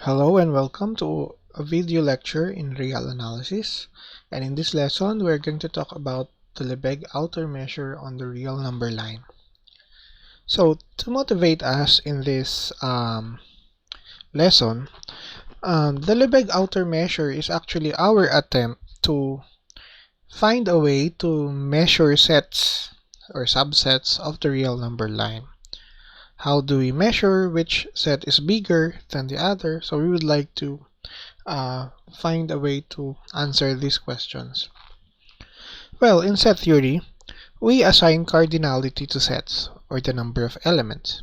Hello and welcome to a video lecture in real analysis, and in this lesson we're going to talk about the Lebesgue outer measure on the real number line. So to motivate us in this lesson, the Lebesgue outer measure is actually our attempt to find a way to measure sets or subsets of the real number line. How do we measure which set is bigger than the other? So we would like to find a way to answer these questions. Well, in set theory, we assign cardinality to sets, or the number of elements.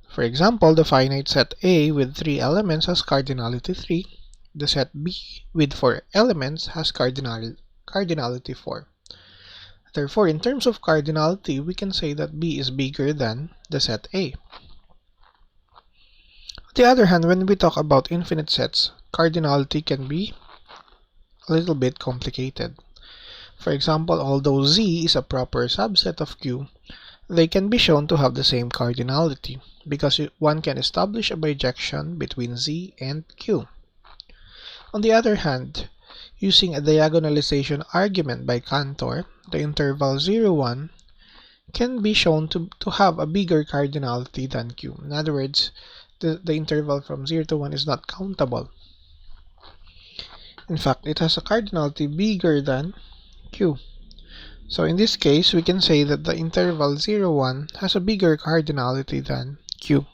For example, the finite set A with 3 elements has cardinality 3. The set B with 4 elements has cardinality 4. Therefore, in terms of cardinality, we can say that B is bigger than the set A. On the other hand, when we talk about infinite sets, cardinality can be a little bit complicated. For example, although Z is a proper subset of Q, they can be shown to have the same cardinality because one can establish a bijection between Z and Q. On the other hand, using a diagonalization argument by Cantor, the interval 0, 1 can be shown to have a bigger cardinality than Q. In other words, the interval from 0 to 1 is not countable. In fact, it has a cardinality bigger than Q. So in this case, we can say that the interval 0, 1 has a bigger cardinality than Q.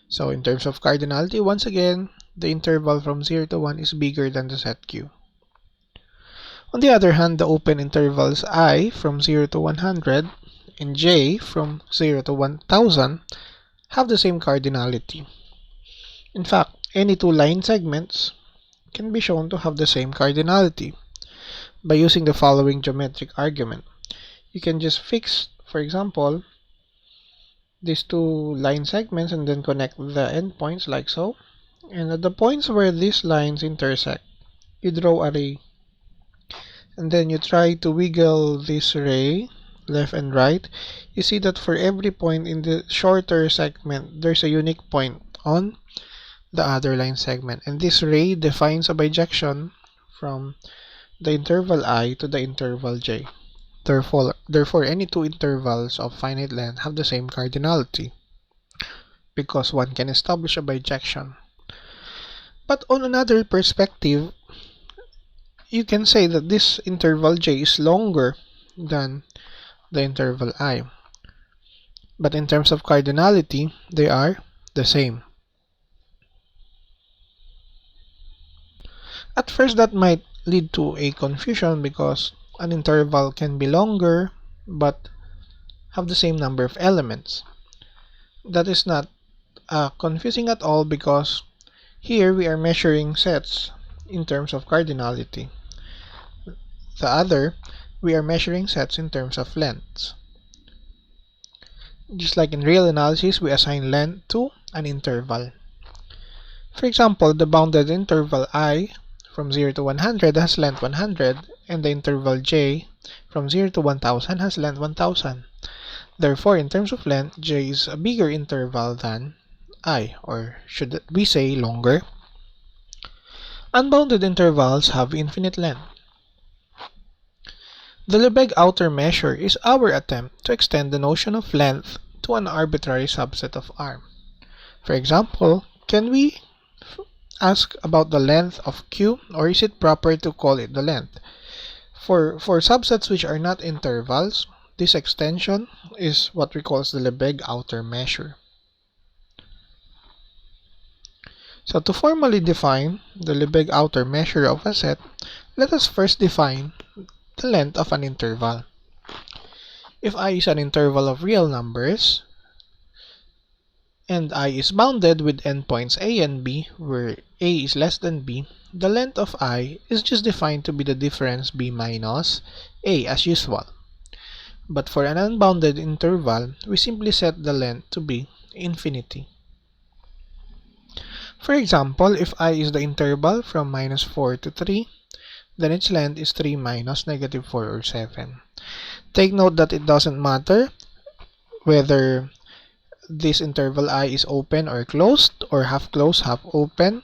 So in terms of cardinality, once again, the interval from 0 to 1 is bigger than the set Q. On the other hand, the open intervals I from 0 to 100 and J from 0 to 1000 have the same cardinality. In fact, any two line segments can be shown to have the same cardinality by using the following geometric argument. You can just fix, for example, these two line segments and then connect the endpoints like so. And at the points where these lines intersect, you draw a ray. And then you try to wiggle this ray left and right. You see that for every point in the shorter segment, there's a unique point on the other line segment. And this ray defines a bijection from the interval I to the interval J. Therefore, any two intervals of finite length have the same cardinality because one can establish a bijection. But on another perspective, you can say that this interval J is longer than the interval I. But in terms of cardinality, they are the same. At first, that might lead to a confusion because an interval can be longer but have the same number of elements. That is not confusing at all because here we are measuring sets in terms of cardinality. The other, we are measuring sets in terms of lengths. Just like in real analysis, we assign length to an interval. For example, the bounded interval I from 0 to 100 has length 100, and the interval J from 0 to 1000 has length 1000. Therefore, in terms of length, J is a bigger interval than I, or should we say longer? Unbounded intervals have infinite length. The Lebesgue outer measure is our attempt to extend the notion of length to an arbitrary subset of R. For example, can we ask about the length of Q, or is it proper to call it the length? For subsets which are not intervals, this extension is what we call the Lebesgue outer measure. So to formally define the Lebesgue outer measure of a set, let us first define the length of an interval. If I is an interval of real numbers, and I is bounded with endpoints A and B, where A is less than B, the length of I is just defined to be the difference B minus A as usual. But for an unbounded interval, we simply set the length to be infinity. For example, if I is the interval from minus 4 to 3, then its length is 3 minus negative 4 or 7. Take note that it doesn't matter whether this interval I is open or closed, or half closed, half open,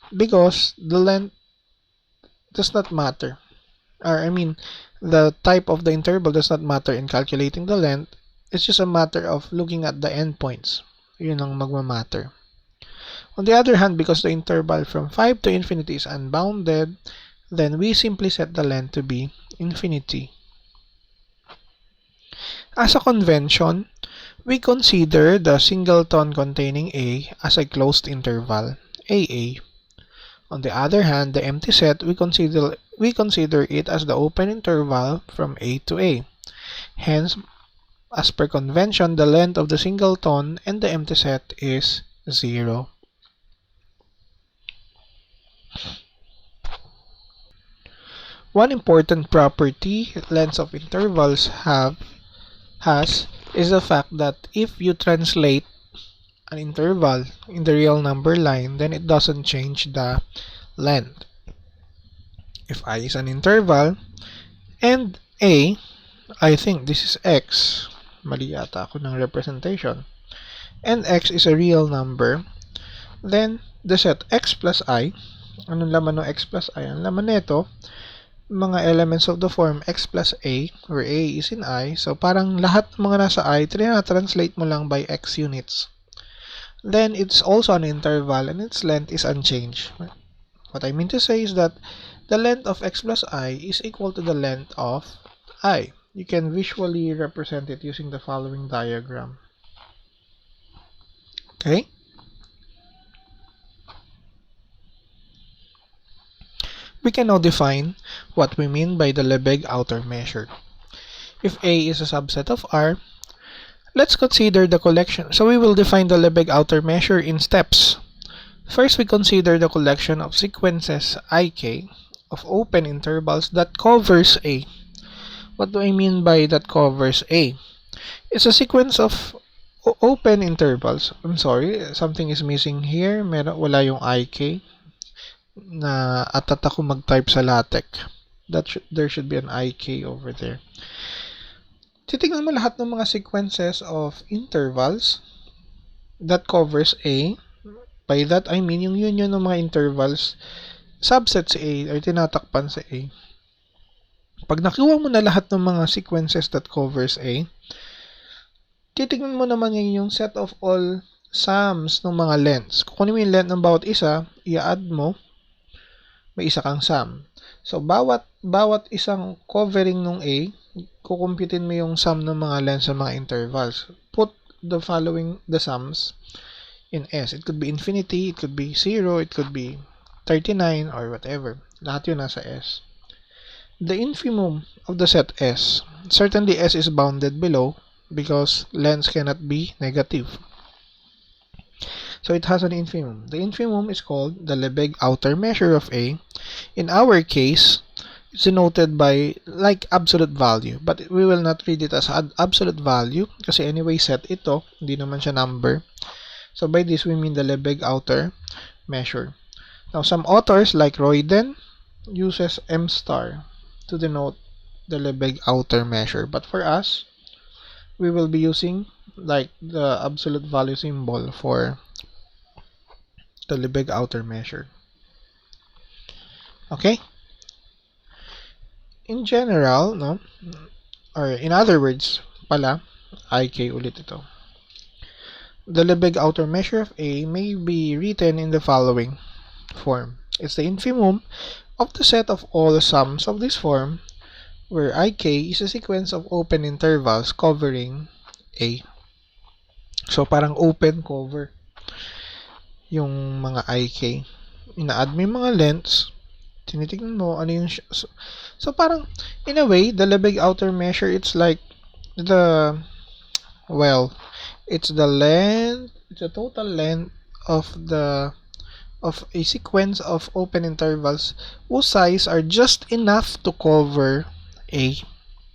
because the length does not matter. Or I mean, the type of the interval does not matter in calculating the length. It's just a matter of looking at the endpoints. Yun ang magmamatter. On the other hand, because the interval from 5 to infinity is unbounded, then we simply set the length to be infinity. As a convention, we consider the singleton containing A as a closed interval, AA. On the other hand, the empty set, we consider it as the open interval from A to A. Hence, as per convention, the length of the singleton and the empty set is 0. One important property lengths of intervals has is the fact that if you translate an interval in the real number line, then it doesn't change the length. If I is an interval and A, I think this is X, mali yata ako ng representation, and X is a real number, then the set X plus I, anong laman ng X plus I? Ang laman nito, mga elements of the form X plus A, where A is in I, so parang lahat ng mga nasa I, translate mo lang by X units. Then it's also an interval and its length is unchanged. What I mean to say is that the length of X plus I is equal to the length of I. You can visually represent it using the following diagram. Okay? We can now define what we mean by the Lebesgue outer measure. If A is a subset of R, let's consider the collection. So we will define the Lebesgue outer measure in steps. First, we consider the collection of sequences IK of open intervals that covers A. What do I mean by that covers A? It's a sequence of open intervals. I'm sorry, something is missing here. Wala yung IK. Na atat ako mag-type sa LaTeX. There should be an IK over there. Titignan mo lahat ng mga sequences of intervals that covers A. By that, I mean yung union ng mga intervals, subsets A, or tinatakpan sa A. Pag nakuha mo na lahat ng mga sequences that covers A, titignan mo naman yung set of all sums ng mga lengths. Kukunin mo yung length ng bawat isa, i-add mo, may isa kang sum. So, bawat isang covering ng A, kukumputin mo yung sum ng mga lengths ng mga intervals. Put the sums in S. It could be infinity, it could be 0, it could be 39, or whatever. Lahat yun nasa S. The infimum of the set S. Certainly S is bounded below because lengths cannot be negative. So it has an infimum. The infimum is called the Lebesgue outer measure of A. In our case, it's denoted by like absolute value. But we will not read it as absolute value kasi anyway set ito, hindi naman siya number. So by this we mean the Lebesgue outer measure. Now some authors like Royden uses M star to denote the Lebesgue outer measure. But for us, we will be using like the absolute value symbol for the Lebesgue outer measure. Okay? In general, no? Or in other words, pala, IK ulit ito. The Lebesgue outer measure of A may be written in the following form. It's the infimum of the set of all sums of this form where IK is a sequence of open intervals covering A. So, parang open cover yung mga IK. Ina-add mo yung mga lengths, tinitignan mo ano yung so parang in a way the Lebesgue outer measure, it's like it's the length, it's the total length of a sequence of open intervals whose size are just enough to cover A.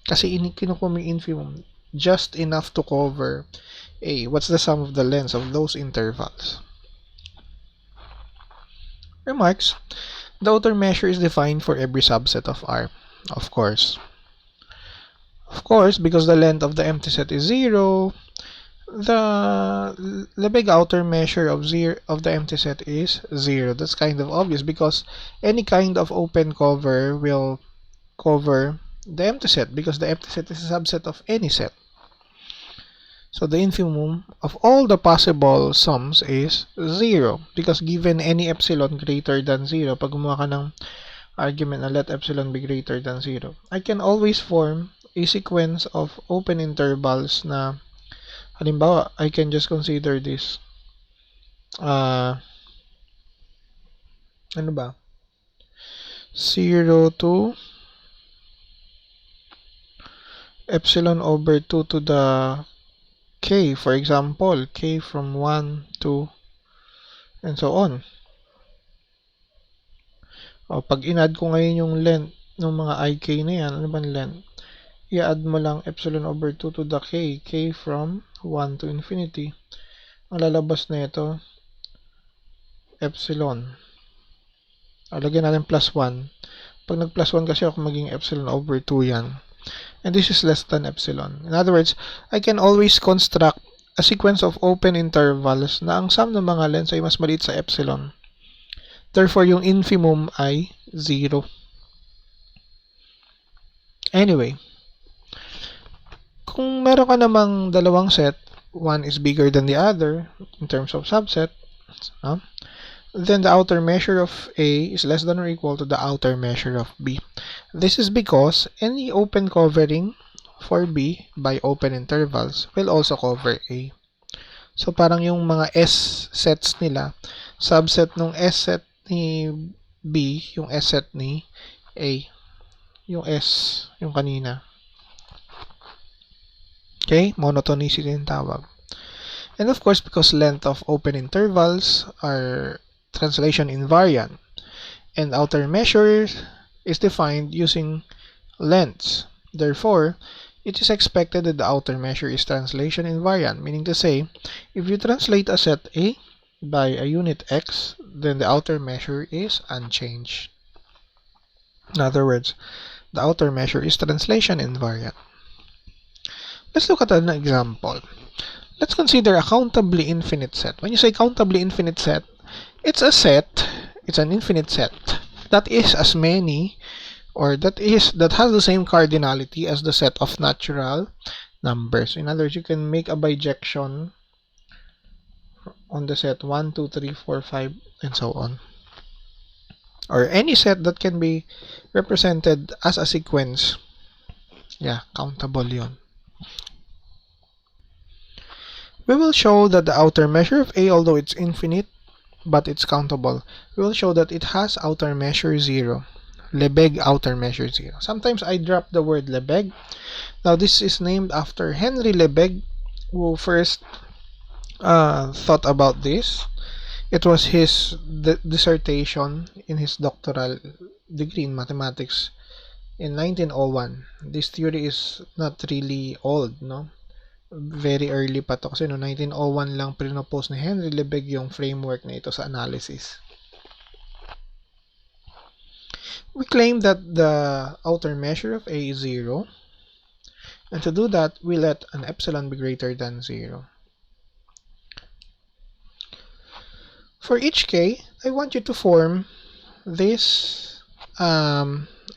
Kasi kinukuha mo yung infimum, just enough to cover A. What's the sum of the lengths of those intervals? Remarks. The outer measure is defined for every subset of R. Of course, because the length of the empty set is 0, The Lebesgue outer measure of the empty set is 0. That's kind of obvious because any kind of open cover will cover the empty set because the empty set is a subset of any set. So the infimum of all the possible sums is 0 because given any epsilon greater than 0, pag gumawa ka ng argument na let epsilon be greater than 0, I can always form a sequence of open intervals na halimbawa, I can just consider this ano ba? 0 to epsilon over 2 to the k, for example, k from 1 to and so on. O, pag in-add ko ngayon yung length ng mga ik na yan, ano ba length? I-add mo lang epsilon over 2 to the k from 1 to infinity. Ang lalabas na ito, epsilon. O, lagyan natin plus 1. Pag nag-plus 1 kasi ako maging epsilon over 2 yan. And this is less than epsilon. In other words, I can always construct a sequence of open intervals na ang sum ng mga lengths ay mas maliit sa epsilon. Therefore, yung infimum ay 0. Anyway, kung meron ka namang dalawang set, one is bigger than the other in terms of subset, then the outer measure of A is less than or equal to the outer measure of B. This is because any open covering for B by open intervals will also cover A. So parang yung mga S sets nila, subset ng S set ni B, yung S set ni A. Yung S, yung kanina. Okay? Monotonicity yung tawag. And of course, because length of open intervals are translation invariant, and outer measure is defined using lengths. Therefore, it is expected that the outer measure is translation invariant, meaning to say, if you translate a set A by a unit X, then the outer measure is unchanged. In other words, the outer measure is translation invariant. Let's look at an example. Let's consider a countably infinite set. When you say countably infinite set, it's a set, it's an infinite set that is as many, or that has the same cardinality as the set of natural numbers. In other words, you can make a bijection on the set 1, 2, 3, 4, 5, and so on. Or any set that can be represented as a sequence. Yeah, countable yun. We will show that the outer measure of A, although it's infinite, but it's countable, we will show that it has outer measure 0. Lebesgue outer measure 0. Sometimes I drop the word Lebesgue. Now this is named after Henry Lebesgue, who first thought about this. It was his dissertation in his doctoral degree in mathematics in 1901. This theory is not really old, no? Very early pa to kasi no 1901 lang pinopose ni Henry Lebesgue yung framework na ito sa analysis. We claim that the outer measure of A is 0, and to do that we let an epsilon be greater than 0. For each k, I want you to form this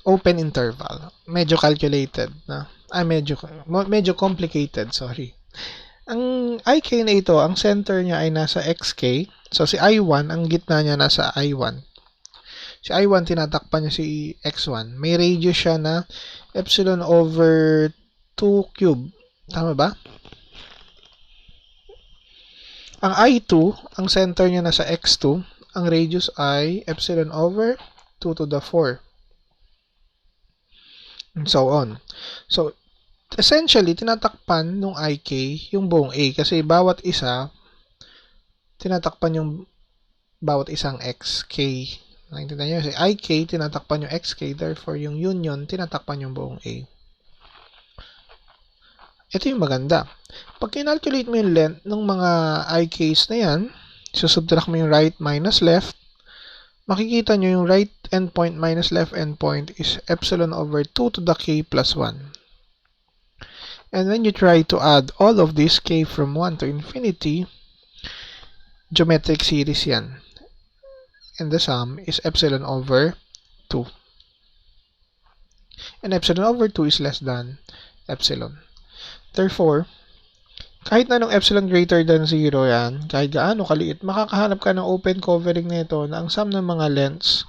open interval. Medyo calculated na. Medyo complicated, sorry. Ang ik na ito, ang center niya ay nasa xk. So si I1, ang gitna niya nasa I1. Si I1, tinatakpan niya si x1. May radius siya na epsilon over 2 cube. Tama ba? Ang I2, ang center niya nasa x2. Ang radius ay epsilon over 2 to the 4. And so on. So, essentially, tinatakpan nung ik yung buong A kasi bawat isa, tinatakpan yung bawat isang xk. Naintindihan niyo? Kasi ik, tinatakpan yung xk, therefore yung union, tinatakpan yung buong A. Ito yung maganda. Pag kinalculate mo yung length ng mga ik's na yan, susubtract mo yung right minus left, makikita nyo yung right endpoint minus left endpoint is epsilon over 2 to the k plus 1. And when you try to add all of this k from 1 to infinity, geometric series yan. And the sum is epsilon over 2. And epsilon over 2 is less than epsilon. Therefore, kahit na nung epsilon greater than 0 yan, kahit gaano kaliit, makakahanap ka ng open covering nito na ang sum ng mga lengths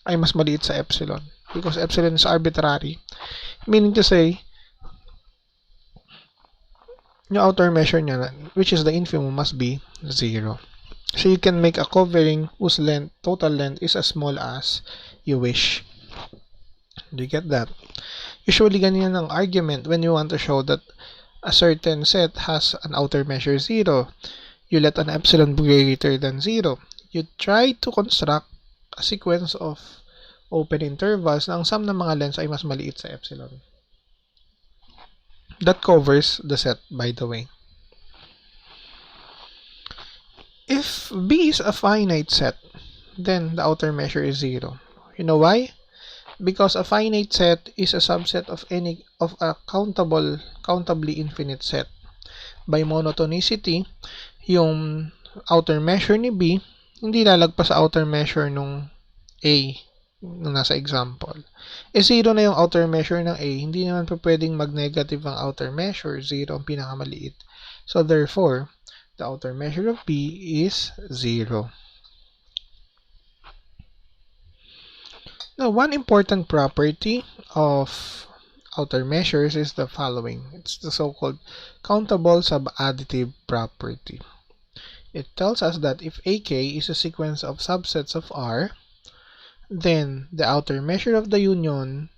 ay mas maliit sa epsilon. Because epsilon is arbitrary. Meaning to say, yung outer measure niya, which is the infimum, must be 0. So you can make a covering whose length, total length, is as small as you wish. Do you get that? Usually, ganyan ang argument when you want to show that a certain set has an outer measure 0. You let an epsilon be greater than 0. You try to construct a sequence of open intervals na ang sum ng mga lengths ay mas maliit sa epsilon. That covers the set, by the way. If B is a finite set, then the outer measure is 0. You know why? Because a finite set is a subset of a countably infinite set. By monotonicity, yung outer measure ni B hindi lalagpas sa outer measure nung A nung nasa example. 0 na yung outer measure ng A, hindi naman pa pwedeng mag-negative ang outer measure, 0 ang pinakamaliit. So therefore, the outer measure of B is 0. Now, one important property of outer measures is the following. It's the so-called countable subadditive property. It tells us that if AK is a sequence of subsets of R, then the outer measure of the union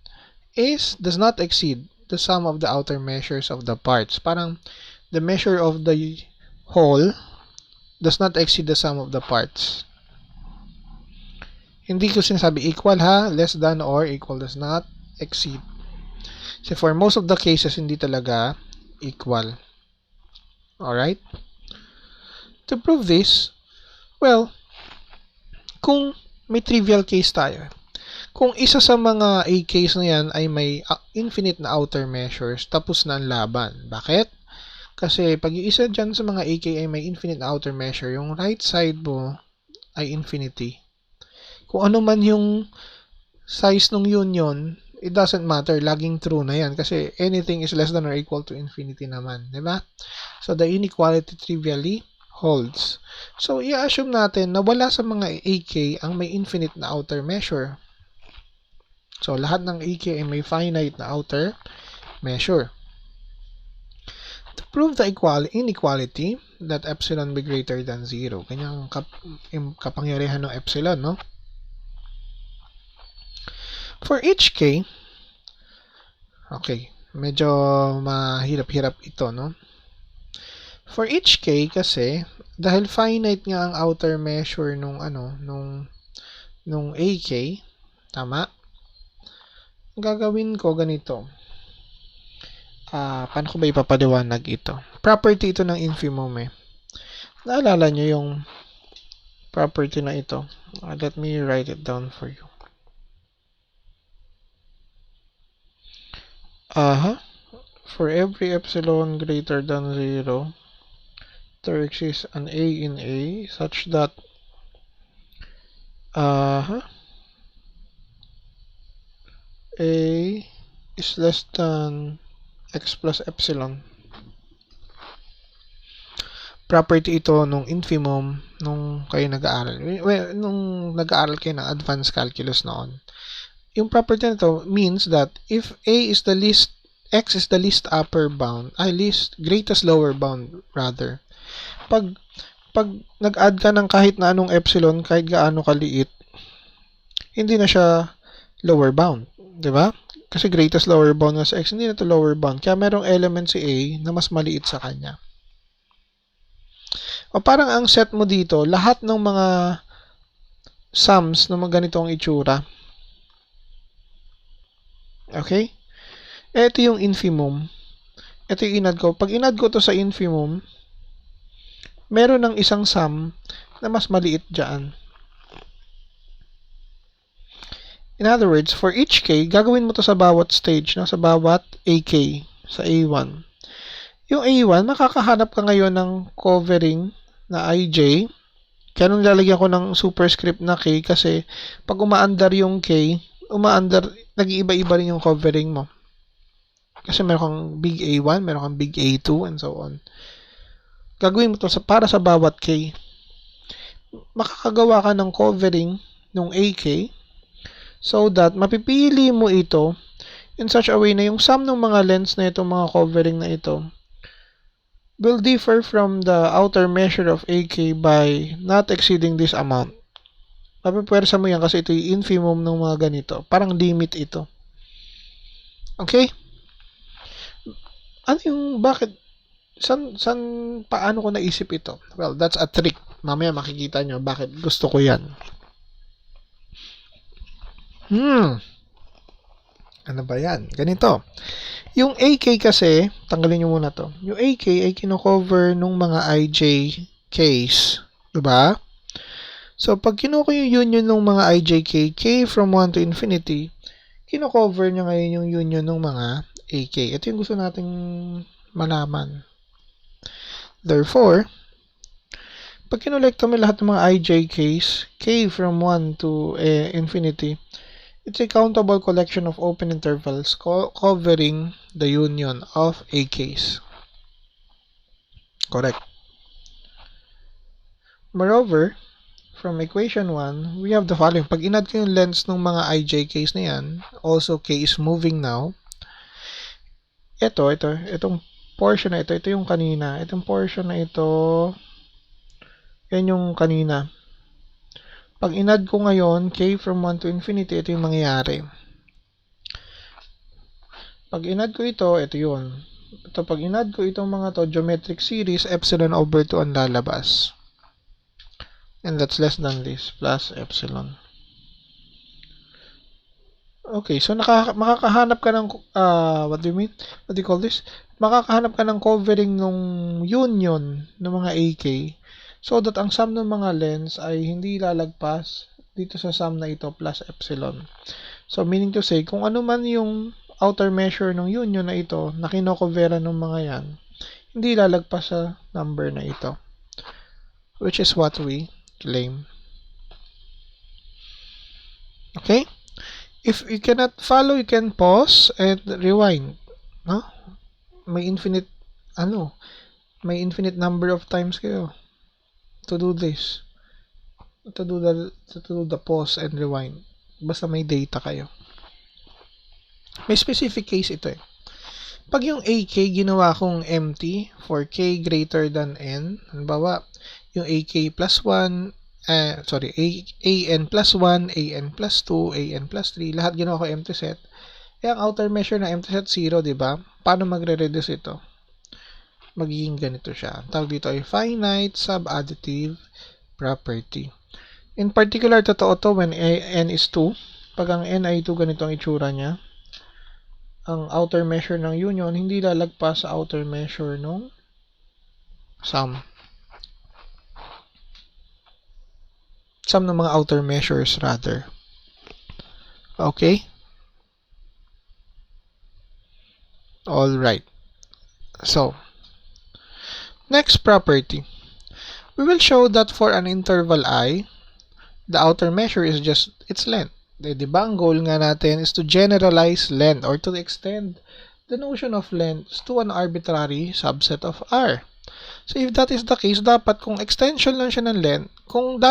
does not exceed the sum of the outer measures of the parts. Parang the measure of the whole does not exceed the sum of the parts. Hindi ko sinasabi equal ha, less than or equal does not exceed. So for most of the cases, hindi talaga equal. Alright? To prove this, well, kung may trivial case tayo, kung isa sa mga A case na yan ay may infinite na outer measures, tapos na ang laban. Bakit? Kasi pag yung isa dyan sa mga AK ay may infinite na outer measure, yung right side mo ay infinity. Kung ano man yung size ng union, it doesn't matter. Laging true na yan. Kasi anything is less than or equal to infinity naman. Diba? So, the inequality trivially holds. So, i-assume natin na wala sa mga AK ang may infinite na outer measure. So, lahat ng AK ay may finite na outer measure. To prove the inequality, that epsilon be greater than 0. Kanyang kapangyarihan ng epsilon, no? For each k, okay, medyo mahirap-hirap ito, no? For each k kasi, dahil finite nga ang outer measure nung AK, tama? Gagawin ko ganito. Paano ko ba ipapaliwanag ito? Property ito ng infimum eh. Naalala nyo yung property na ito? Let me write it down for you. For every epsilon greater than 0, there exists an A in A such that A is less than x plus epsilon. Property ito nung infimum nung kayo nag-aaral. Nung nag-aaral kayo ng advanced calculus noon. Yung property nito means that if A is the least, X is the least upper bound, greatest lower bound rather. Pag nag-add ka ng kahit na anong epsilon, kahit gaano kaliit, hindi na siya lower bound, 'di ba? Kasi greatest lower bound na sa X, hindi na to lower bound. Kaya merong element si A na mas maliit sa kanya. O parang ang set mo dito, lahat ng mga sums na mga ganitong itsura. Okay? Ito yung infimum. Ito yung inad ko. Pag inad ko to sa infimum, meron ng isang sum na mas maliit dyan. In other words, for each k, gagawin mo to sa bawat stage, no? Sa bawat AK, sa A1. Yung A1, makakahanap ka ngayon ng covering na IJ. Kaya nung lalagyan ko ng superscript na K kasi pag umaandar yung K, nag-iiba-iba rin yung covering mo. Kasi meron kang big A1, meron kang big A2, and so on. Gagawin mo to para sa bawat K. Makakagawa ka ng covering ng AK so that mapipili mo ito in such a way na yung sum ng mga lengths na itong mga covering na ito will differ from the outer measure of AK by not exceeding this amount. Mapipwersa mo yan kasi ito yung infimum ng mga ganito. Parang limit ito. Okay? Ano yung, bakit, paano ko naisip ito? Well, that's a trick. Mamaya makikita nyo bakit gusto ko yan. Ano ba yan? Ganito. Yung AK kasi, tanggalin nyo muna to. Yung AK ay kino-cover nung mga IJ case. Diba? So, pag kinuha yung union ng mga IJK, K from 1 to infinity, kino-cover niya ngayon yung union ng mga AK. Ito yung gusto nating malaman. Therefore, pag kinolekta mo lahat ng mga IJKs, K from 1 to infinity, it's a countable collection of open intervals covering the union of AKs. Correct. Moreover, from equation 1, we have the following. Pag inad ko yung lengths ng mga IJKs na yan, also K is moving now. Itong portion na ito yung kanina. Itong portion na ito, yan yung kanina. Pag inad ko ngayon, K from 1 to infinity, ito yung mangyayari. Pag inad ko ito yun. Ito, pag inad ko itong mga to, geometric series, epsilon over 2 ang lalabas. And that's less than this, plus epsilon. Okay, so makakahanap ka ng, what do you mean? What do you call this? Makakahanap ka ng covering ng union ng mga AK so that ang sum ng mga lengths ay hindi lalagpas dito sa sum na ito plus epsilon. So, meaning to say, kung ano man yung outer measure ng union na ito na kinocoveran ng mga yan, hindi lalagpas sa number na ito. Which is what we claim. Okay? If you cannot follow, you can pause and rewind. No? May infinite number of times kayo to do this. To do the pause and rewind. Basta may data kayo. May specific case ito eh. Pag yung AK ginawa kong empty for K greater than N, halimbawa, yung AK plus 1, AN plus 1, AN plus 2, AN plus 3, lahat ginawa ko empty set. Ang outer measure ng empty set 0, di ba? Paano magre-reduce ito? Magiging ganito siya. Tawag dito ay finite subadditive property. In particular, totoo to when N is 2. Pag ang N ay 2, ganito ang itsura niya. Ang outer measure ng union hindi lalagpas sa outer measure ng sum. Sum ng mga outer measures rather. Okay? Alright. So, next property. We will show that for an interval I, the outer measure is just its length. Diba, ang goal nga natin is to generalize length or to extend the notion of length to an arbitrary subset of R. So, if that is the case, dapat kung extension lang siya ng length, kung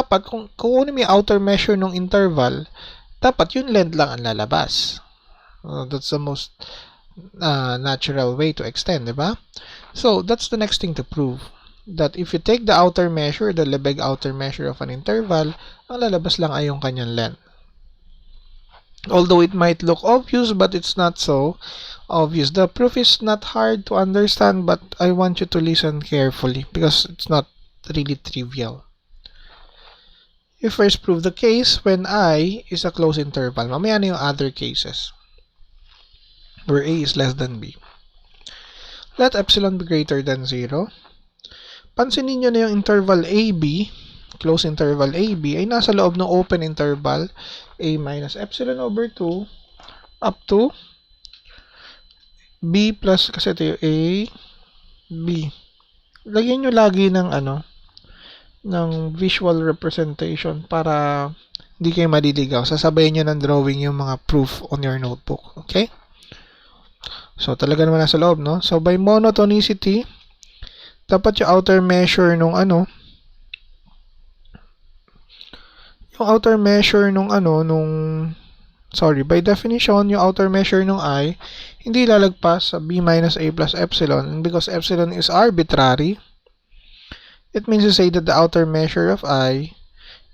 kunin mo yung outer measure ng interval, dapat yung length lang ang lalabas. That's the most natural way to extend, diba? So, that's the next thing to prove. That if you take the outer measure, the Lebesgue outer measure of an interval, ang lalabas lang ay yung kanyang length. Although it might look obvious, but it's not so obvious. The proof is not hard to understand, but I want you to listen carefully because it's not really trivial. You first prove the case when I is a closed interval. Mamaya na yung other cases where A is less than B. Let epsilon be greater than 0. Pansinin nyo na yung interval AB, closed interval AB, ay nasa loob ng open interval A minus epsilon over 2 up to B plus, kasi ito yung A B. Lagyan nyo lagi ng ng visual representation para hindi kayo maliligaw. Sasabayin nyo ng drawing yung mga proof on your notebook. Okay? So, talaga naman nasa loob, no? So, by monotonicity, dapat yung outer measure nung by definition, yung outer measure nung I, hindi lalagpas sa B minus A plus epsilon. And because epsilon is arbitrary, it means to say that the outer measure of I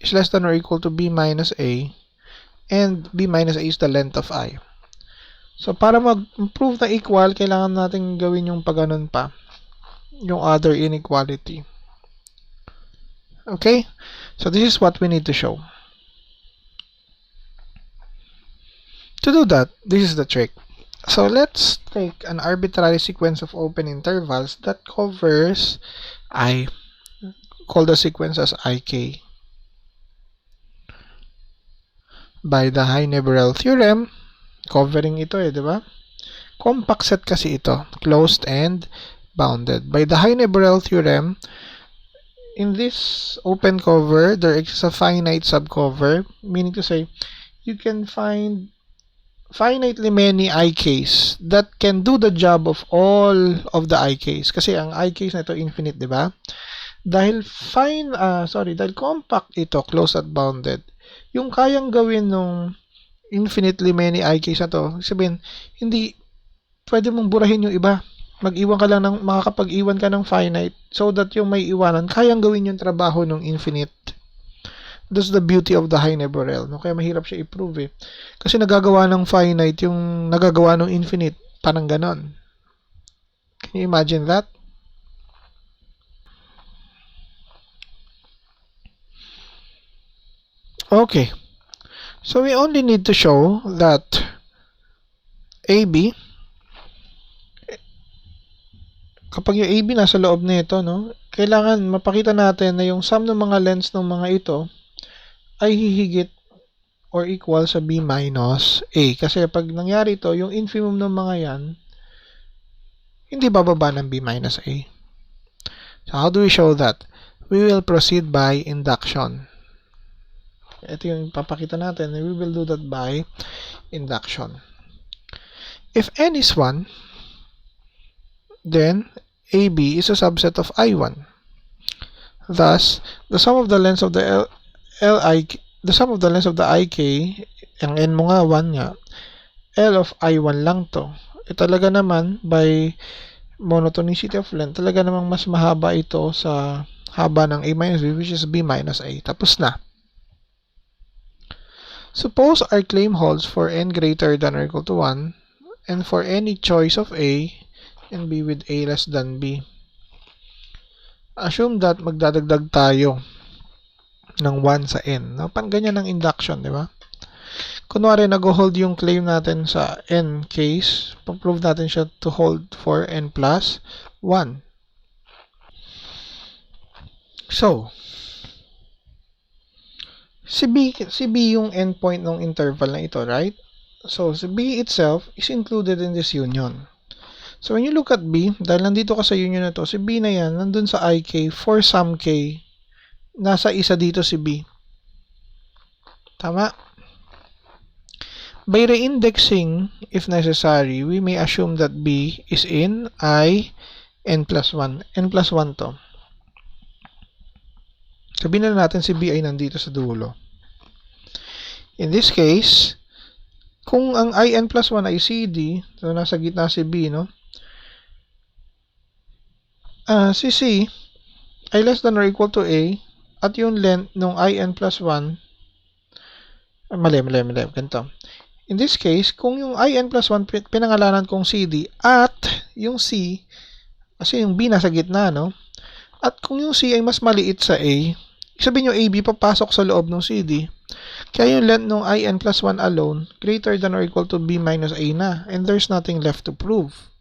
is less than or equal to B minus A, and B minus A is the length of I. So, para mag-prove na equal, kailangan natin gawin yung pag-ganon pa, yung other inequality. Okay? So, this is what we need to show. To do that, this is the trick. So, let's take an arbitrary sequence of open intervals that covers I. Call the sequence as IK. By the High-Neberel theorem, covering ito di ba? Compact set kasi ito, closed and bounded. By the High-Neberel theorem, in this open cover, there exists a finite subcover, meaning to say, you can find finitely many IKs that can do the job of all of the IKs. Kasi ang IKs na ito infinite, di ba? Dahil dahil compact ito, closed at bounded, yung kayang gawin nung infinitely many IKs na to, sabihin, hindi pwede mong burahin yung iba. Mag-iwan ka lang makakapag-iwan ka ng finite so that yung may iwanan, kayang gawin yung trabaho ng infinite. That's the beauty of the High-Neberel. No? Kaya mahirap siya i-prove Kasi nagagawa ng finite yung nagagawa ng infinite. Parang ganon. Can you imagine that? Okay. So we only need to show that AB, kapag yung AB nasa loob nito, no, kailangan mapakita natin na yung sum ng mga lengths ng mga ito ay hihigit or equal sa B minus A. Kasi pag nangyari ito, yung infimum ng mga yan, hindi bababa ng B minus A. So, how do we show that? We will proceed by induction. Ito yung papakita natin. We will do that by induction. If n is 1, then AB is a subset of I1. Thus, the sum of the lengths of the the sum of the lengths of the IK, ang n mo nga 1 nga, L of I1 lang to. Talaga naman, by monotonicity of length, talaga namang mas mahaba ito sa haba ng A minus B, which is B minus A. Tapos na. Suppose our claim holds for n greater than or equal to 1, and for any choice of A and B with A less than B. Assume that magdadagdag tayo ng 1 sa n. No? Ganyan ng induction, di ba? Kunwari, nag-hold yung claim natin sa n case, pa-prove natin siya to hold for n plus 1. So, si B yung endpoint ng interval na ito, right? So, si B itself is included in this union. So, when you look at B, dahil nandito ka sa union na to, si B na yan, nandun sa IK, for some K, nasa isa dito si B. Tama? By reindexing, if necessary, we may assume that B is in I n plus 1. N plus 1 to. Sabihin na natin si B ay nandito sa dulo. In this case, kung ang I n plus 1 ay CD, so nasa gitna si B, no? Si C ay less than or equal to A, at yung length ng I n plus 1, mali, ganito. In this case, kung yung I n plus 1 pinangalanan kong CD, at yung C, kasi yung B nasa gitna, no? At kung yung C ay mas maliit sa A, sabihin yung AB papasok sa loob ng CD. Kaya yung length ng I n plus 1 alone, greater than or equal to B minus A na. And there's nothing left to prove.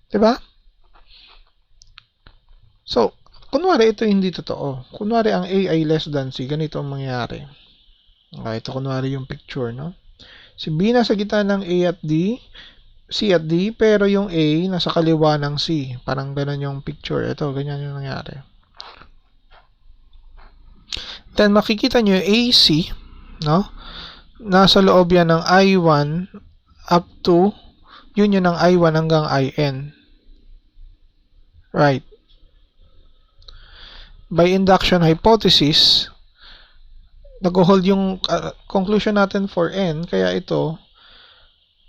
Diba? So, kunwari ito hindi totoo. Kunwari ang A ay less than C, ganito ang mangyayari. Okay, ito kunwari yung picture, no? Si B nasa gitna ng A at D, C at D, pero yung A nasa kaliwa ng C. Parang ganun yung picture. Ito, ganyan yung nangyari. Then, makikita nyo yung AC, no? Nasa loob yan ng I1 up to union ng I1 hanggang IN. Right. By induction hypothesis, nag-hold yung conclusion natin for N, kaya ito,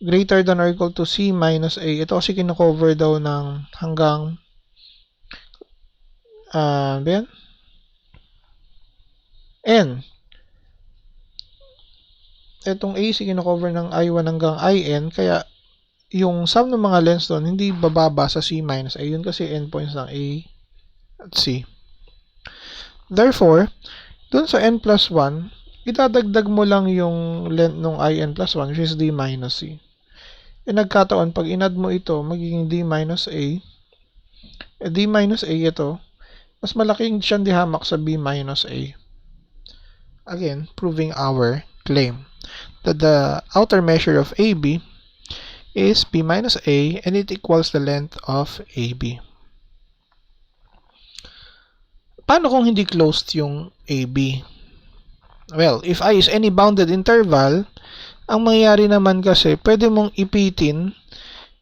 greater than or equal to C minus A. Ito kasi kino-cover daw ng hanggang N. Itong AC kino-cover ng I1 hanggang IN, kaya yung sum ng mga lengths doon hindi bababa sa C minus A. Yun kasi endpoints ng A at C. Therefore, dun sa N plus 1, idadagdag mo lang yung length ng IN plus 1, which is D minus C. Nagkataon, pag inad mo ito, magiging D minus A. D minus A ito, mas malaking siyang dihamak sa B minus A. Again, proving our claim that the outer measure of AB is B minus A and it equals the length of AB. Paano kung hindi closed yung AB? Well, if I is any bounded interval, ang mangyayari naman kasi, pwede mong ipitin,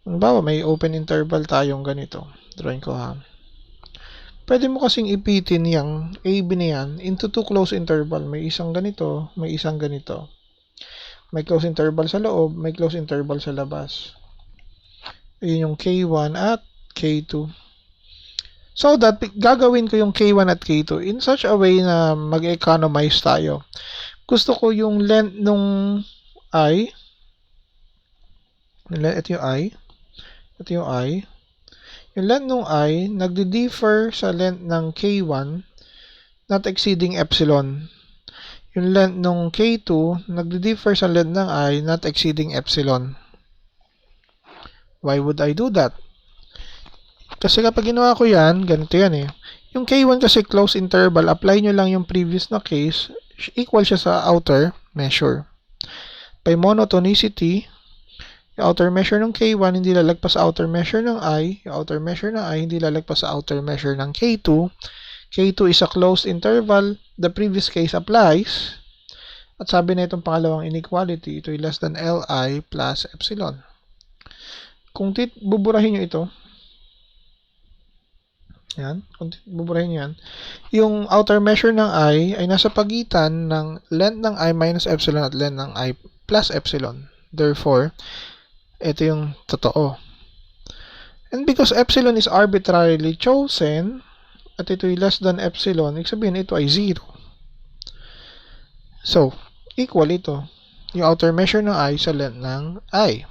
bawa may open interval tayong ganito. Drawing ko ha. Pwede mo kasing ipitin yung AB na yan into two closed interval. May isang ganito, may isang ganito. May closed interval sa loob, may closed interval sa labas. Ayun yung K1 at K2. So that, gagawin ko yung K1 at K2 in such a way na mag-economize tayo. Gusto ko yung length nung I. Ito yung I. Ito yung I. Yung length nung I, nagdi-differ sa length ng K1 not exceeding epsilon. Yung length nung K2, nagdi-differ sa length ng I not exceeding epsilon. Why would I do that? Kasi kapag ginawa ko yan, ganito yan eh. Yung K1 kasi closed interval, apply nyo lang yung previous na case, equal siya sa outer measure. By monotonicity, yung outer measure ng K1 hindi lalagpas sa outer measure ng I, yung outer measure ng I hindi lalagpas sa outer measure ng K2. K2 is a closed interval, the previous case applies, at sabi na itong pangalawang inequality, ito ay less than Li plus epsilon. Kung buburahin nyo ito, yan, kung buburahin yan, yung outer measure ng I ay nasa pagitan ng length ng I minus epsilon at length ng I plus epsilon. Therefore, ito yung totoo. And because epsilon is arbitrarily chosen, at ito ay less than epsilon, ibig sabihin ito ay 0. So, equal ito. Yung outer measure ng I sa length ng I.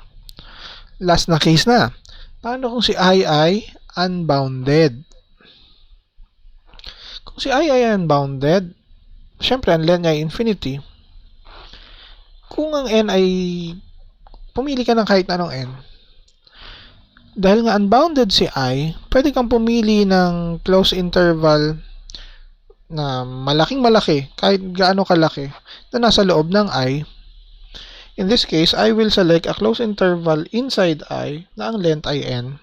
Last na case na. Paano kung si I ay unbounded? Kung si I ay unbounded, syempre ang length niya ay infinity. Kung ang n ay, pumili ka ng kahit anong n, dahil nga unbounded si I, pwede kang pumili ng close interval na malaking-malaki, kahit gaano kalaki, na nasa loob ng I. In this case, I will select a close interval inside I na ang length ay n.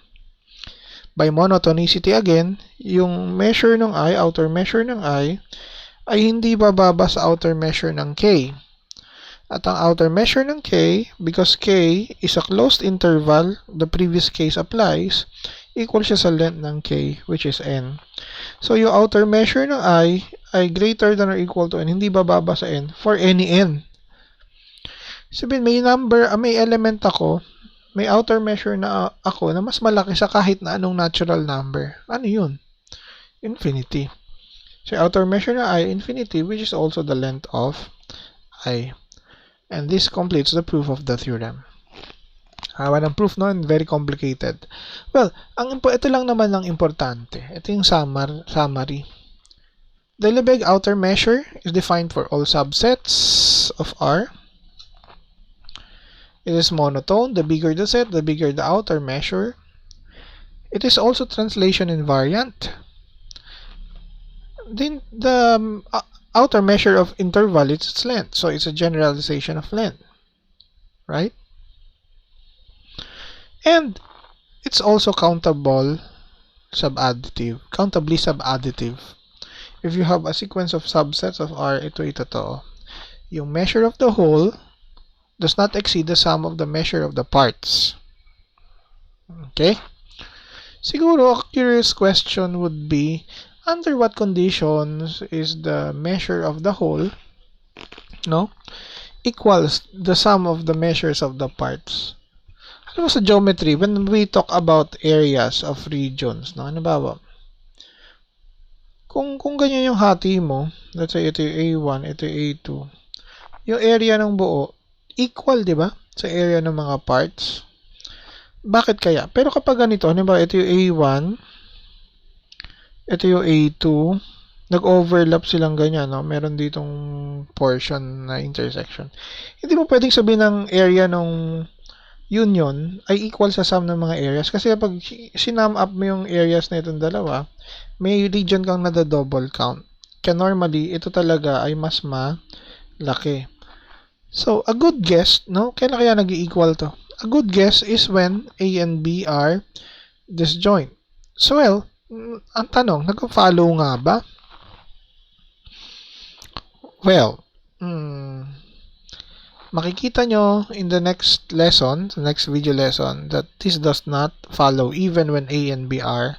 By monotonicity again, yung measure ng I, outer measure ng I, ay hindi bababa sa outer measure ng K. At ang outer measure ng K, because K is a closed interval, the previous case applies, equal siya sa length ng K, which is n. So, yung outer measure ng I ay greater than or equal to n, hindi bababa sa n, for any n. Sabihin, may number, may element ako, may outer measure na ako na mas malaki sa kahit na anong natural number. Ano yun? Infinity. So, outer measure na I, infinity, which is also the length of I. And this completes the proof of the theorem. Hawa ng proof noon, very complicated. Well, ito lang naman ang importante. Ito yung summary. The Lebesgue outer measure is defined for all subsets of R. It is monotone. The bigger the set, the bigger the outer measure. It is also translation invariant. Then the outer measure of interval is its length. So it's a generalization of length. Right? And it's also countably subadditive. If you have a sequence of subsets of R, ito to. Yung measure of the whole does not exceed the sum of the measure of the parts. Okay? Siguro, a curious question would be, under what conditions is the measure of the whole, no, equals the sum of the measures of the parts? Ano ba sa geometry, when we talk about areas of regions, no, ano ba? Kung ganyan yung hati mo, let's say ito yung A1, ito yung A2, yung area ng buo, equal, di ba? Sa area ng mga parts. Bakit kaya? Pero kapag ganito, halimbawa, ito yung A1, ito yung A2, nag-overlap silang ganyan, no? Meron ditong portion na intersection. Hindi mo pwedeng sabihin ng area ng union ay equal sa sum ng mga areas. Kasi kapag sinum up mo yung areas na itong dalawa, may region kang nada-double count. Kaya normally, ito talaga ay mas malaki. So, a good guess, no? Kailan kaya nag-equal to? A good guess is when A and B are disjoint. So, well, ang tanong, nag-follow nga ba? Well, makikita nyo in the next lesson, the next video lesson, that this does not follow even when A and B are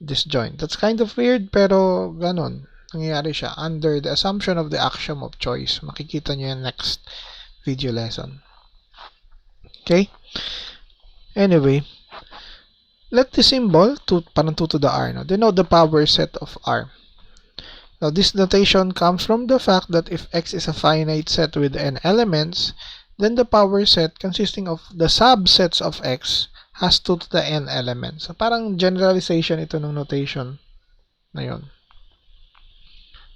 disjoint. That's kind of weird, pero ganon. Nangyayari siya under the assumption of the axiom of choice. Makikita nyo yan next video lesson. Okay? Anyway, let the symbol, parang 2 to the R, no, denote the power set of R. Now, this notation comes from the fact that if X is a finite set with n elements, then the power set consisting of the subsets of X has 2 to the n elements. So, parang generalization ito ng notation na yun.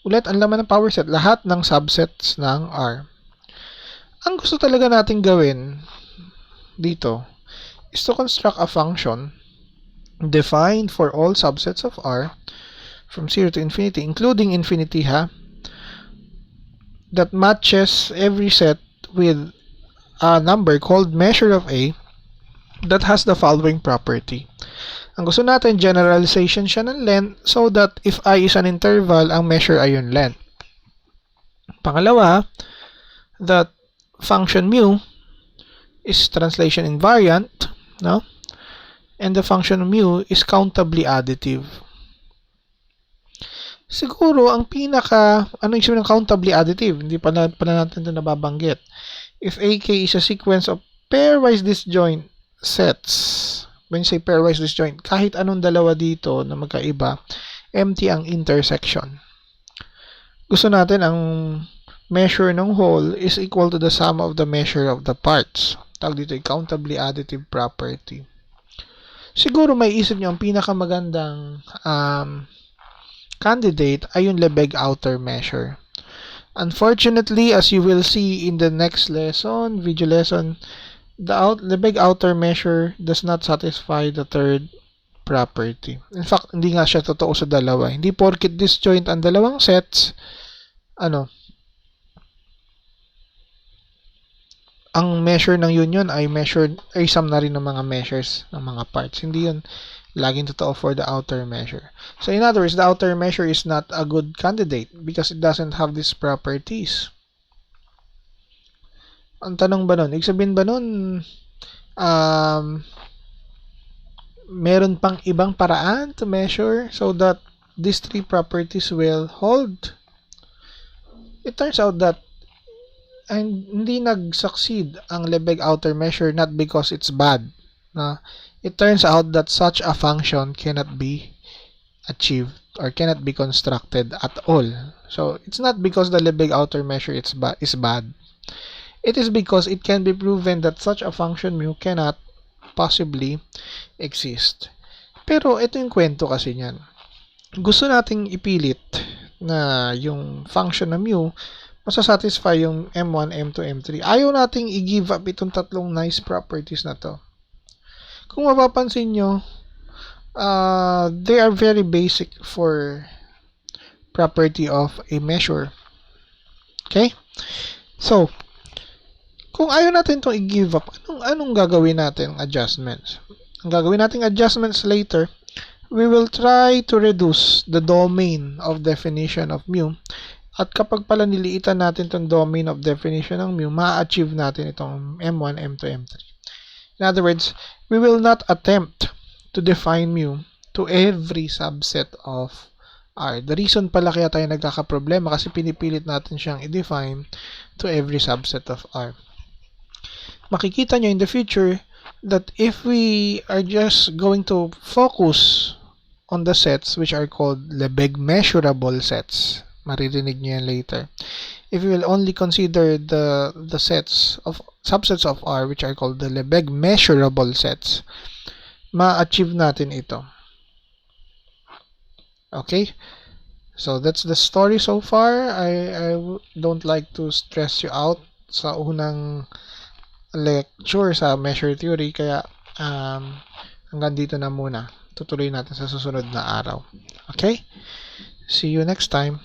Ulit, ang laman ng power set, lahat ng subsets ng R. Ang gusto talaga natin gawin dito is to construct a function defined for all subsets of R from 0 to infinity, including infinity that matches every set with a number called measure of A that has the following property. Ang gusto natin, generalization siya ng length so that if I is an interval, ang measure ay yung length. Pangalawa, that function mu is translation invariant, no? And the function mu is countably additive. Siguro, ang ano yung sabihin ng countably additive? Hindi pala natin ito nababanggit. If AK is a sequence of pairwise disjoint sets, when you say pairwise disjoint, kahit anong dalawa dito na magkaiba, empty ang intersection. Gusto natin ang measure ng whole is equal to the sum of the measure of the parts. Tawag dito ay countably additive property. Siguro may isip nyo ang pinakamagandang candidate ay yung Lebesgue outer measure. Unfortunately, as you will see in the next lesson, video lesson, the Lebesgue outer measure does not satisfy the third property. In fact, hindi nga siya totoo sa dalawa. Hindi porket disjoint ang dalawang sets, ang measure ng union ay sum na rin ng mga measures ng mga parts. Hindi yun laging totoo for the outer measure. So in other words, the outer measure is not a good candidate because it doesn't have these properties. Ang tanong ba nun? Ibig sabihin ba nun, meron pang ibang paraan to measure so that these three properties will hold? It turns out that hindi nag-succeed ang Lebesgue outer measure not because it's bad. It turns out that such a function cannot be achieved or cannot be constructed at all. So it's not because the Lebesgue outer measure is bad. It is because it can be proven that such a function mu cannot possibly exist. Pero ito yung kwento kasi niyan. Gusto nating ipilit na yung function na mu masasatisfy yung M1, M2, M3. Ayaw nating i-give up itong tatlong nice properties na to. Kung mapapansin nyo, they are very basic for property of a measure. Okay? So, kung ayaw natin itong i-give up, anong gagawin natin adjustments? Ang gagawin nating adjustments later, we will try to reduce the domain of definition of mu. At kapag pala niliitan natin itong domain of definition ng mu, ma-achieve natin itong M1, M2, M3. In other words, we will not attempt to define mu to every subset of R. The reason pala kaya tayo nagkakaproblema kasi pinipilit natin siyang i-define to every subset of R. Makikita nyo in the future that if we are just going to focus on the sets which are called Lebesgue measurable sets, maririnig nyo yan later. If we will only consider the sets of subsets of R which are called the Lebesgue measurable sets, ma-achieve natin ito. Okay? So that's the story so far. I don't like to stress you out sa unang lecture sa measure theory, kaya hanggang dito na muna. Tutuloy natin sa susunod na araw. Okay? See you next time.